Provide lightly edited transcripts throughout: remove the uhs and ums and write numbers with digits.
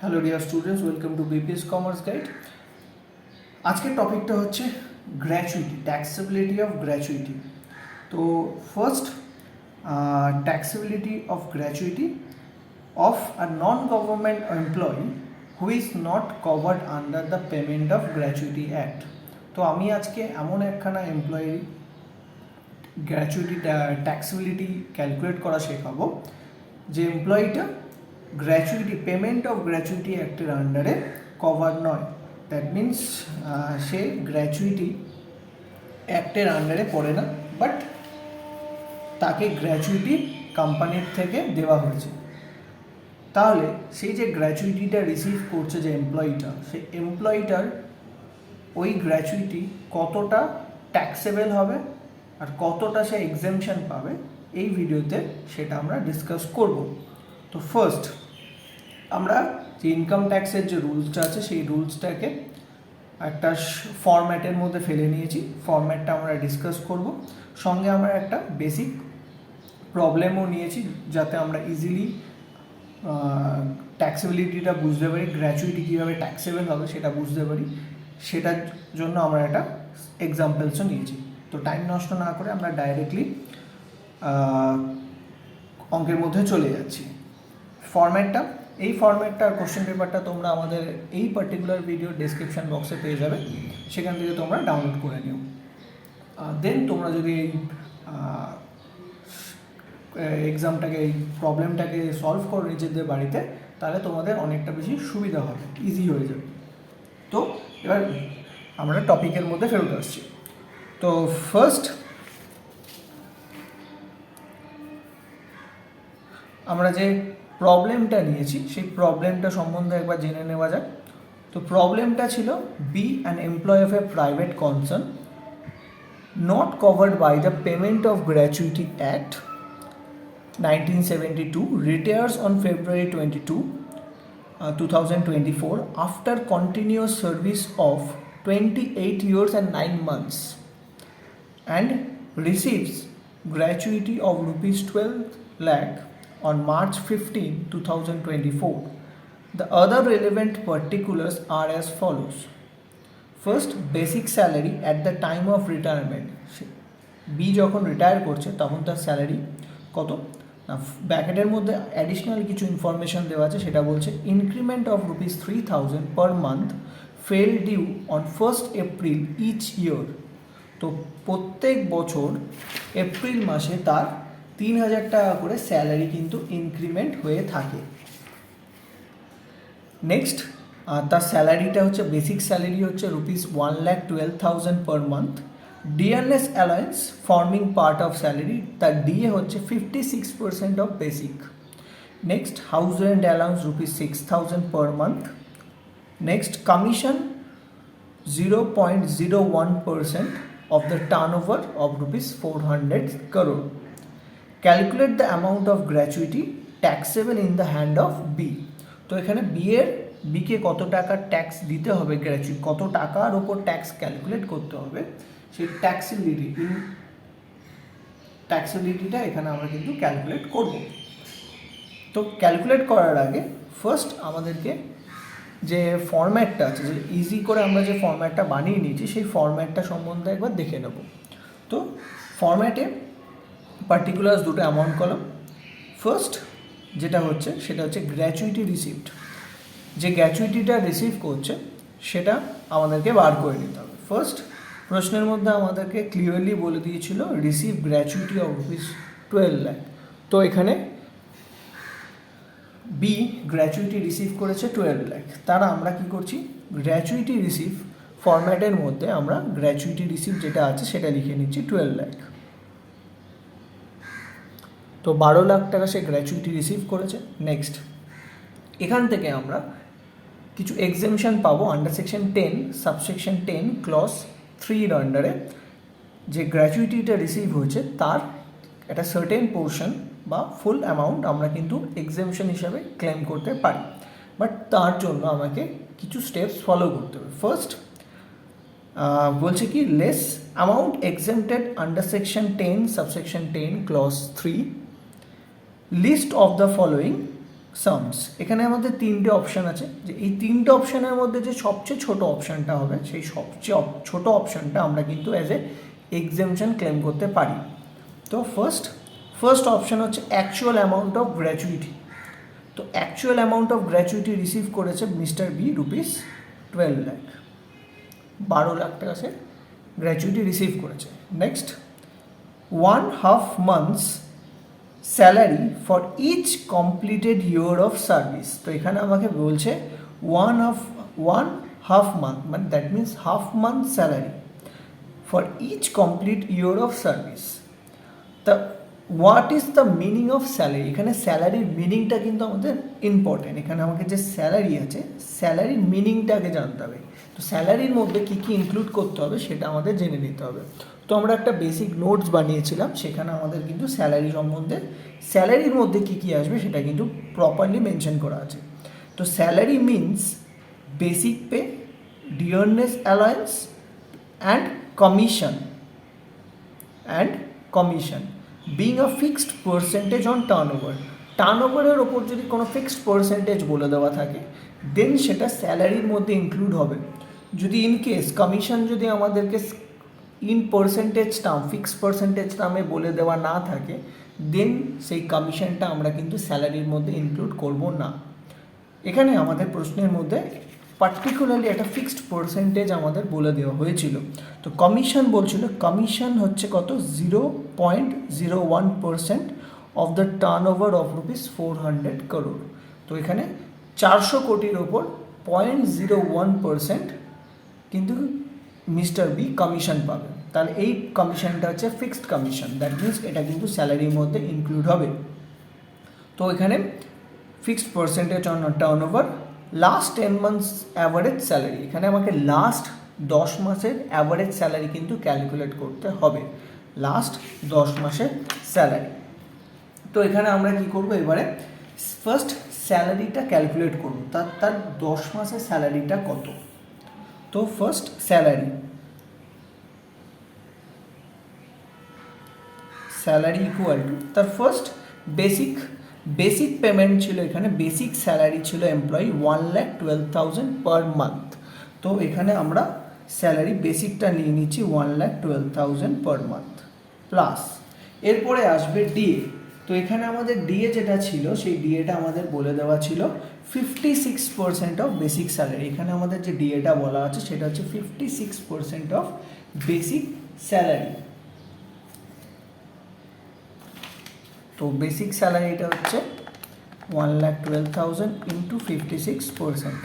Hello dear students, welcome to BPS commerce guide. আজকের টপিকটা হচ্ছে গ্র্যাচুইটি, ট্যাক্সেবিলিটি অফ গ্র্যাচুইটি। তো first, taxability of gratuity of a non government employee who is not covered under the payment of gratuity act. তো আমি আজকে এমন একখানা এমপ্লয়ির gratuity ট্যাক্সেবিলিটি calculate করা শেখাবো যে এমপ্লয়িটা গ্র্যাচুইটি পেমেন্ট অফ গ্র্যাচুইটি অ্যাক্টের আন্ডারে কভার নয়। দ্যাট মিন্স সে গ্র্যাচুইটি অ্যাক্টের আন্ডারে পড়ে না, বাট তাকে গ্র্যাচুইটি কোম্পানির থেকে দেওয়া হয়েছে। তাহলে সেই যে গ্র্যাচুইটিটা রিসিভ করছে যে এমপ্লয়িটা, সেই এমপ্লয়িটার ওই গ্র্যাচুইটি কতটা ট্যাক্সেবল হবে আর কতটা সে এক্সেমশন পাবে, এই ভিডিওতে সেটা আমরা ডিসকাস করব। তো ফার্স্ট আমরা যে ইনকাম ট্যাক্সের যে রুলসটা আছে সেই রুলসটাকে একটা ফরম্যাটের মধ্যে ফেলে নিয়েছি। ফরম্যাটটা আমরা ডিসকাস করব, সঙ্গে আমরা একটা বেসিক প্রবলেমও নিয়েছি যাতে আমরা ইজিলি ট্যাক্সেবিলিটিটা বুঝতে পারি, গ্র্যাচুইটি কীভাবে ট্যাক্সেবল হবে সেটা বুঝতে পারি। সেটার জন্য আমরা একটা এক্সাম্পলসও নিয়েছি। তো টাইম নষ্ট না করে আমরা ডাইরেক্টলি অঙ্কের মধ্যে চলে যাচ্ছি। ফরম্যাটটা, এই ফরম্যাটটা আর কোশ্চেন পেপারটা তোমরা আমাদের এই পার্টিকুলার ভিডিও ডেসক্রিপশন বক্সে পেয়ে যাবে, সেখান থেকে তোমরা ডাউনলোড করে নিও। দেন তোমরা যদি এই এক্সামটাকে, এই প্রবলেমটাকে সলভ করো নিজেদের বাড়িতে, তাহলে তোমাদের অনেকটা বেশি সুবিধা হবে, ইজি হয়ে যাবে। তো এবার আমরা টপিকের মধ্যে ফেরত আসছি। তো ফার্স্ট আমরা যে প্রবলেমটা নিয়েছি সেই প্রবলেমটা সম্বন্ধে একবার জেনে নেওয়া যাক। তো প্রবলেমটা ছিল B an employee of a private concern not covered by the payment of gratuity act 1972 retires on February 22, 2024 after continuous service of 28 years and 9 months and receives gratuity of rupees 12 lakh on March 15, 2024. The other relevant particulars are as follows. First, basic salary at the time of retirement. B যখন retire করছে তখন তার salary কত না, ব্র্যাকেটের মধ্যে additional কিছু information দেওয়া আছে। সেটা বলছে increment of rupees 3000 per month fell due on 1st April each year. তো প্রত্যেক বছর এপ্রিল মাসে তার 3000 টাকা করে স্যালারি কিন্তু ইনক্রিমেন্ট হয়ে থাকে। নেক্সট, তার স্যালারিটা হচ্ছে, বেসিক স্যালারি হচ্ছে rupees 1,12,000 per month. Dearness alliance forming part of salary, তার ডিএ হচ্ছে 56% of basic. Next, house rent allowance rupees 6,000 per month. Next, commission 0.01% of the turnover of rupees 400 crore. Calculate the amount of gratuity taxable in the hand of B. তো এখানে বিকে কত টাকা tax দিতে হবে, gratuity কত টাকার ওপর ট্যাক্স ক্যালকুলেট করতে হবে, সেই ট্যাক্সিবিলিটিটা এখানে আমরা কিন্তু ক্যালকুলেট করব। তো ক্যালকুলেট করার আগে ফার্স্ট আমাদেরকে যে ফরম্যাটটা আছে, যে ইজি করে আমরা যে ফরম্যাটটা বানিয়ে নিয়েছি, সেই ফরম্যাটটা সম্বন্ধে একবার দেখে নেব। তো ফরম্যাটে পার্টিকুলার্স দুটো অ্যামাউন্ট কলাম। ফার্স্ট যেটা হচ্ছে সেটা হচ্ছে গ্র্যাচুইটি রিসিভড। যে গ্র্যাচুইটিটা রিসিভ করছে সেটা আমাদেরকে বার করে নিতে হবে। ফার্স্ট প্রশ্নের মধ্যে আমাদেরকে ক্লিয়ারলি বলে দিয়েছিল receive gratuity of rupees 12 lakh. তো এখানে বি গ্র্যাচুইটি রিসিভ করেছে 12 লাখ। তারা আমরা কি করছি, গ্র্যাচুইটি রিসিভ ফরম্যাটের মধ্যে আমরা গ্র্যাচুইটি রিসিভ যেটা আছে সেটা লিখে নিচ্ছি 12 লাখ। তো 12 লাখ টাকা সে গ্র্যাচুইটি রিসিভ করেছে। নেক্সট, এখান থেকে আমরা কিছু এক্সেমশন পাবো আন্ডার সেকশন 10 সাবসেকশন 10 ক্লজ 3 আন্ডারে। যে গ্র্যাচুইটিটা রিসিভ হয়েছে তার একটা সার্টেন পোর্শন বা ফুল অ্যামাউন্ট আমরা কিন্তু এক্সেমশন হিসাবে ক্লেম করতে পারি, বাট তার জন্য আমাকে কিছু স্টেপস ফলো করতে হবে। ফার্স্ট বলছে কি, less amount exempted under section 10 subsection 10 clause 3, least of the following sums. এখানে আমাদের তিনটে অপশান আছে, যে এই তিনটে অপশানের মধ্যে যে সবচেয়ে ছোট অপশানটা হবে সেই সবচেয়ে ছোট অপশানটা আমরা কিন্তু অ্যাজ এ এক্সামশন ক্লেম করতে পারি। তো ফার্স্ট অপশান হচ্ছে অ্যাকচুয়াল অ্যামাউন্ট অফ গ্র্যাচুইটি। তো actual amount of gratuity receive করেছে mister B rupees 12 lakh, 12 lakh টাকা সে গ্র্যাচুইটি রিসিভ করেছে। Next, 1/2 months salary for each completed year of service. তো এখানে আমাকে বলছে 1/2 month, মানে that means half month salary for each complete year of service. তা what is the meaning of salary? এখানে স্যালারির মিনিংটা কিন্তু আমাদের ইম্পর্টেন্ট। এখানে আমাকে যে স্যালারি আছে স্যালারির মিনিংটা আগে জানতে হবে। তো স্যালারির মধ্যে কী কী ইনক্লুড করতে হবে সেটা আমাদের জেনে নিতে হবে। তো আমরা একটা বেসিক নোটস বানিয়েছিলাম, সেখানে আমাদের কিন্তু স্যালারি সম্বন্ধে স্যালারির মধ্যে কী কী আসবে সেটা কিন্তু প্রপারলি মেনশন করা আছে। তো salary means basic pay, dearness allowance and commission being a fixed percentage on টার্নওভারের ওপর যদি কোনো ফিক্সড পার্সেন্টেজ বলে দেওয়া থাকে দেন সেটা স্যালারির মধ্যে ইনক্লুড হবে। যদি ইন কেস কমিশন যদি আমাদেরকে in percentage term, fixed percentage টার্মে বলে দেওয়া না থাকে দেন সেই কমিশনটা আমরা কিন্তু স্যালারির মধ্যে ইনক্লুড করব না। এখানে আমাদের প্রশ্নের মধ্যে পার্টিকুলারলি একটা ফিক্সড পার্সেন্টেজ আমাদের বলে দেওয়া হয়েছিল। তো কমিশন বলছিল, কমিশন হচ্ছে কত, 0.01% of the turnover of rupees 400 crore। তো এখানে 400 কোটির ওপর 0.01% কিন্তু মিস্টার বি কমিশন পাবে। তাহলে এই কমিশনটা হচ্ছে ফিক্সড কমিশন, দ্যাট মিনস এটা কিন্তু স্যালারির মধ্যে ইনক্লুড হবে। তো এখানে fixed percentage on turnover, last 10 months average salary. এখানে আমাকে লাস্ট 10 মাসের অ্যাভারেজ স্যালারি কিন্তু ক্যালকুলেট করতে হবে, লাস্ট 10 মাসের স্যালারি। তো এখানে আমরা কি করব, এবারে ফার্স্ট স্যালারিটা ক্যালকুলেট করব, তার 10 মাসের স্যালারিটা কত। তো ফার্স্ট স্যালারি ইকুয়াল টু তার ফার্স্ট বেসিক পেমেন্ট ছিল, এখানে বেসিক স্যালারি ছিল এমপ্লয়ি 1,12,000 পার মান্থ। তো এখানে আমরা স্যালারি বেসিকটা নিয়ে নিচ্ছি 1,12,000 পার মান্থ প্লাস এরপরে আসবে ডিএ। তো এখানে আমাদের ডিএ যেটা ছিল সেই ডিএটা আমাদের বলে দেওয়া ছিল 56% অফ বেসিক স্যালারি। এখানে আমাদের যে ডিএটা বলা আছে সেটা হচ্ছে 56% অফ বেসিক স্যালারি। তো বেসিক স্যালারিটা হচ্ছে 1,12,000 ইন্টু 56%,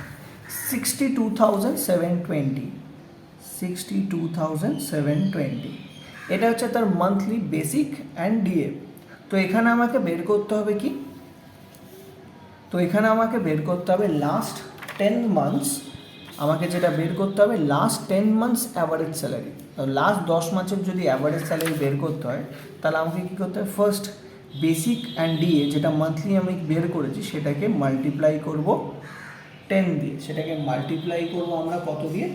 62,720। এটা হচ্ছে তার মান্থলি বেসিক অ্যান্ড ডিএ। তো এখানে আমাকে বের করতে হবে কি, তো এখানে আমাকে বের করতে হবে লাস্ট 10 months, আমাকে যেটা বের করতে হবে লাস্ট 10 months অ্যাভারেজ স্যালারি। তো লাস্ট 10 মাসের যদি অ্যাভারেজ স্যালারি বের করতে হয় তাহলে আমাকে কী করতে হবে, ফার্স্ট বেসিক অ্যান্ড ডিএ যেটা মান্থলি আমি বের করেছি সেটাকে মাল্টিপ্লাই করব 10 দিয়ে, সেটাকে মাল্টিপ্লাই করব আমরা কত দিয়ে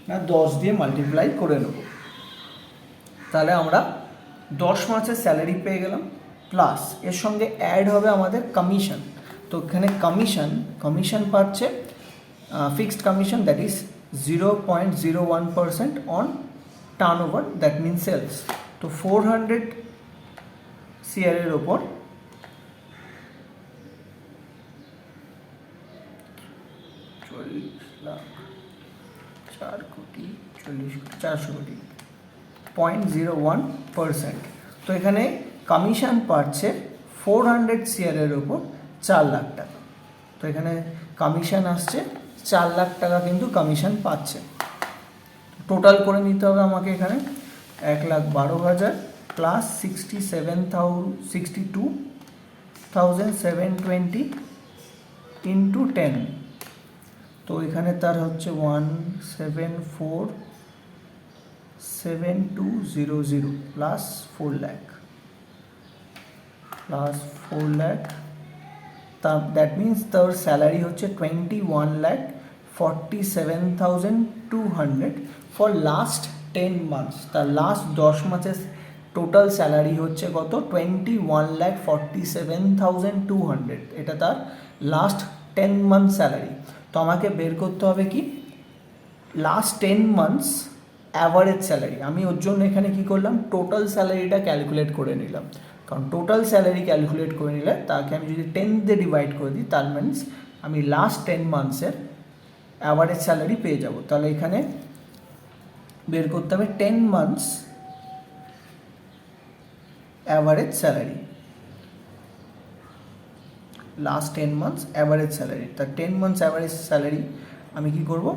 না 10 দিয়ে মাল্টিপ্লাই করে নেব। তাহলে আমরা 10 মাসের স্যালারি পেয়ে গেলাম, প্লাস এর সঙ্গে অ্যাড হবে আমাদের কমিশন। তো এখানে কমিশন পাচ্ছে fixed commission, that is 0.01% on turnover, that mean sales. তো 400 CR এর ওপর 0.01%। তো এখানে কমিশন পাচ্ছে 400 CR এর ওপর 4 লাখ টাকা। তো এখানে কমিশন আসছে 4 লাখ টাকা কিন্তু কমিশন পাচ্ছে। টোটাল করে নিতে হবে আমাকে এখানে 1,12,000 প্লাস 62,720 ইন্টু 10। তো এখানে তার হচ্ছে 174,720 প্লাস 4 লাখ দ্যাট মিনস তার স্যালারি হচ্ছে 21,47,200 ফর লাস্ট 10 months। তার লাস্ট 10 মাসের টোটাল স্যালারি হচ্ছে কত 21,47,200, এটা তার লাস্ট 10 মান্থ স্যালারি। তো আমাকে বের করতে হবে কি লাস্ট 10 মান্থস অ্যাভারেজ স্যালারি। আমি ওর জন্য এখানে কি করলাম, টোটাল স্যালারিটা ক্যালকুলেট করে নিলাম, কারণ টোটাল স্যালারি ক্যালকুলেট করে নিলে তাকে আমি যদি 10 দিয়ে ডিভাইড করে দিই তার মিনস আমি লাস্ট 10 মান্থসের অ্যাভারেজ স্যালারি পেয়ে যাব। তাহলে এখানে বের করতে হবে 10 months average salary, last 10 months average salary. তার 10 মান্থস অ্যাভারেজ স্যালারি আমি কি করব,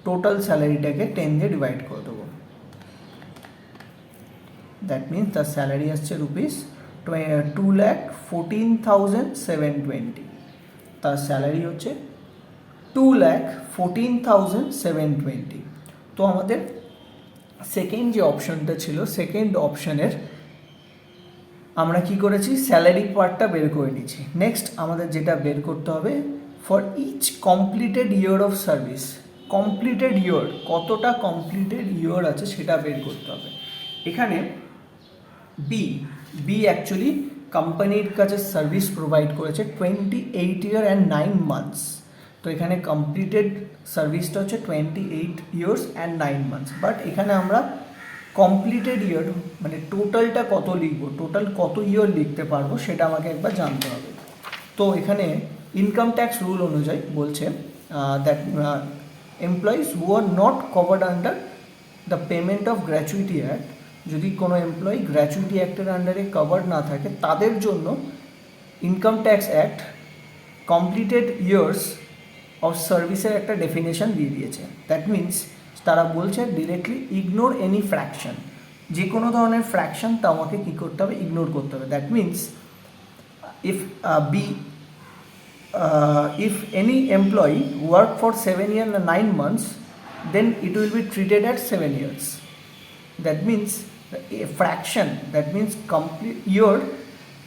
টোটাল স্যালারিটাকে 10 দিয়ে ডিভাইড করে দেবো। দ্যাট মিনস তার স্যালারি আসছে রুপিস 2,14,720, তার স্যালারি হচ্ছে 2,14,720। তো আমাদের সেকেন্ড যে অপশনটা ছিল, সেকেন্ড অপশনের আমরা কি করেছি, স্যালারি পার্টটা বের করে নিয়েছি। নেক্সট আমাদের যেটা বের করতে হবে, for each completed year of service, completed year কতটা কমপ্লিটেড ইয়ার আছে সেটা বের করতে হবে। এখানে বি অ্যাকচুয়ালি কোম্পানির কাছে সার্ভিস প্রোভাইড করেছে 28 ইয়ার অ্যান্ড 9 মান্থস। তো এখানে কমপ্লিটেড সার্ভিসটা হচ্ছে 28 ইয়ার্স অ্যান্ড 9 মান্থস, বাট এখানে আমরা কমপ্লিটেড ইয়ার মানে টোটালটা কত লিখবো, টোটাল কত ইয়ার লিখতে পারবো সেটা আমাকে একবার জানতে হবে। তো এখানে ইনকাম ট্যাক্স রুল অনুযায়ী বলছে that employees who are not covered under the payment of gratuity act, যদি কোনো এমপ্লয়ি গ্র্যাচুইটি অ্যাক্টের আন্ডারে কভার্ড না থাকে তাদের জন্য income tax act completed years of সার্ভিসের একটা ডেফিনেশন দিয়ে দিয়েছে। দ্যাট মিনস তারা বলছে ডিরেক্টলি ইগনোর এনি ফ্র্যাকশন, যে কোনো ধরনের ফ্র্যাকশন তা আমাকে কী করতে হবে, ইগনোর করতে হবে। That means if any employee work for 7 years and 9 months, then it will be treated at 7 years. That means a fraction, that means complete year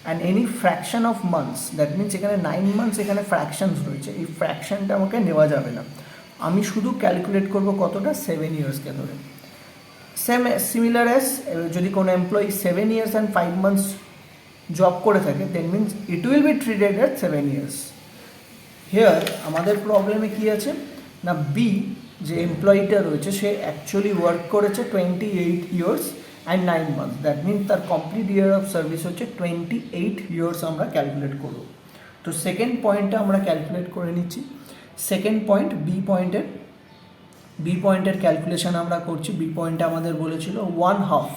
and any fraction of months, that means এখানে 9 months এখানে fractions রয়েছে, এই ফ্র্যাকশনটা আমাকে নেওয়া যাবে না। আমি শুধু ক্যালকুলেট করব কতটা, 7 ইয়ার্সকে ধরে। সিমিলার অ্যাজ যদি কোনো employee 7 years and 5 months job করে থাকে, then means it will be treated at 7 years. Here আমাদের প্রবলেমে কী আছে না, বি যে এমপ্লয়িটা রয়েছে সে অ্যাকচুয়ালি ওয়ার্ক করেছে 28 years and 9 months, that means তার কমপ্লিট ইয়ার অফ সার্ভিস হচ্ছে 28 years আমরা ক্যালকুলেট করব। তো সেকেন্ড পয়েন্টটা আমরা ক্যালকুলেট করে নিচ্ছি। সেকেন্ড পয়েন্ট বি পয়েন্টের ক্যালকুলেশন আমরা করছি। বি পয়েন্টে আমাদের বলেছিল 1/2,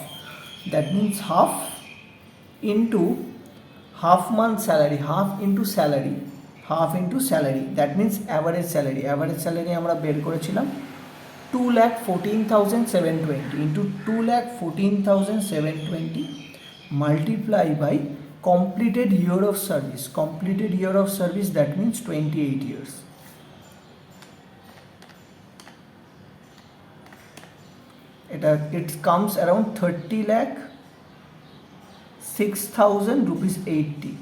that means half into half month salary, half into salary, that means average salary আমরা বের করেছিলাম 2,14,720 into 2,14,720 multiply by completed year of service, that means 28 years. It comes around 30,06,000 rupees 80.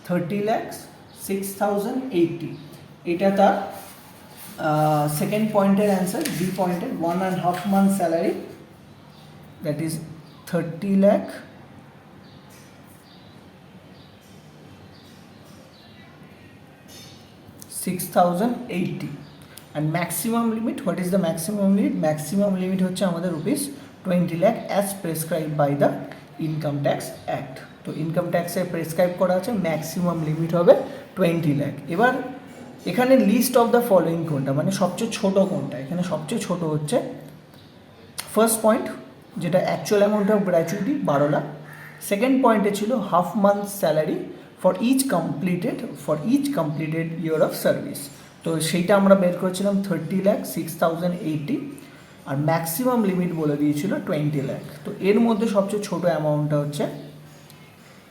30,06,080 এটা তার সেকেন্ড পয়েন্টের অ্যান্সার। বি পয়েন্টের 1.5 month salary, that is 30,06,080 and maximum limit, what is the maximum limit হচ্ছে আমাদের rupees 20 lakh as prescribed by the income tax act. তো income ট্যাক্সে prescribe করা আছে ম্যাক্সিমাম লিমিট হবে 20 lakh। এবার এখানে লিস্ট অফ দ্য ফলোয়িং কোনটা, মানে সবচেয়ে ছোট কোনটা, এখানে সবচেয়ে ছোট হচ্ছে ফার্স্ট পয়েন্ট যেটা actual amount of gratuity 12 lakh. Second পয়েন্টে ছিল half month salary for each completed year of service. তো সেইটা আমরা বের করেছিলাম 30,06,080 আর ম্যাক্সিমাম লিমিট বলে দিয়েছিল 20 লাখ। তো এর মধ্যে সবচেয়ে ছোট অ্যামাউন্টটা হচ্ছে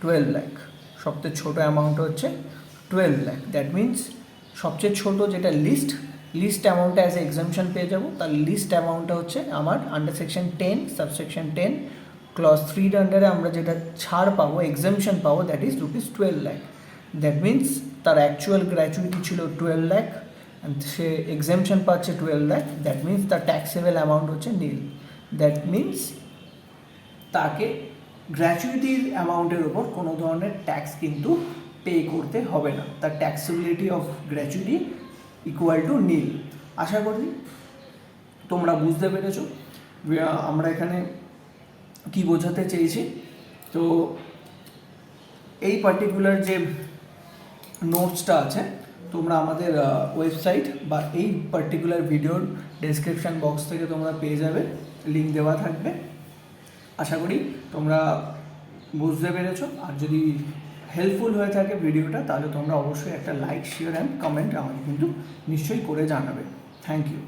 12 লাখ, সবচেয়ে ছোট অ্যামাউন্ট হচ্ছে 12 লাখ। দ্যাট মিনস সবচেয়ে ছোট যেটা লিস্ট অ্যামাউন্টটা অ্যাজ এ এক্সামশন পেয়ে যাবো। তার লিস্ট অ্যামাউন্টটা হচ্ছে আমার আন্ডার সেকশন 10 সাবসেকশন 10 ক্লজ 3 আন্ডারে আমরা যেটা ছাড় পাবো, এক্সামশন পাবো, that is rupees 12 lakh. That means তার অ্যাকচুয়াল গ্র্যাচুইটি ছিল 12 লাখ সে এক্সামশন পাচ্ছে 12 লাখ, দ্যাট মিনস তার ট্যাক্সেবল অ্যামাউন্ট হচ্ছে নীল। দ্যাট মিনস তাকে গ্র্যাচুইটির অ্যামাউন্টের ওপর কোনো ধরনের ট্যাক্স কিন্তু পে করতে হবে না, তার ট্যাক্সেবিলিটি অফ গ্র্যাচুইটি ইকুয়াল টু নীল। আশা করি তোমরা বুঝতে পেরেছো আমরা এখানে কি বোঝাতে চেয়েছি। তো এই পার্টিকুলার যে নোটসটা আছে তোমরা আমাদের ওয়েবসাইট বা এই পার্টিকুলার ভিডিওর ডেসক্রিপশান বক্স থেকে তোমরা পেয়ে যাবে, লিঙ্ক দেওয়া থাকবে। আশা করি তোমরা বুঝতে পেরেছো। আর যদি হেল্পফুল হয়ে থাকে ভিডিওটা, তাহলে তোমরা অবশ্যই একটা লাইক, শেয়ার অ্যান্ড কমেন্ট আমাকে কিন্তু নিশ্চয়ই করে জানাবে। Thank you.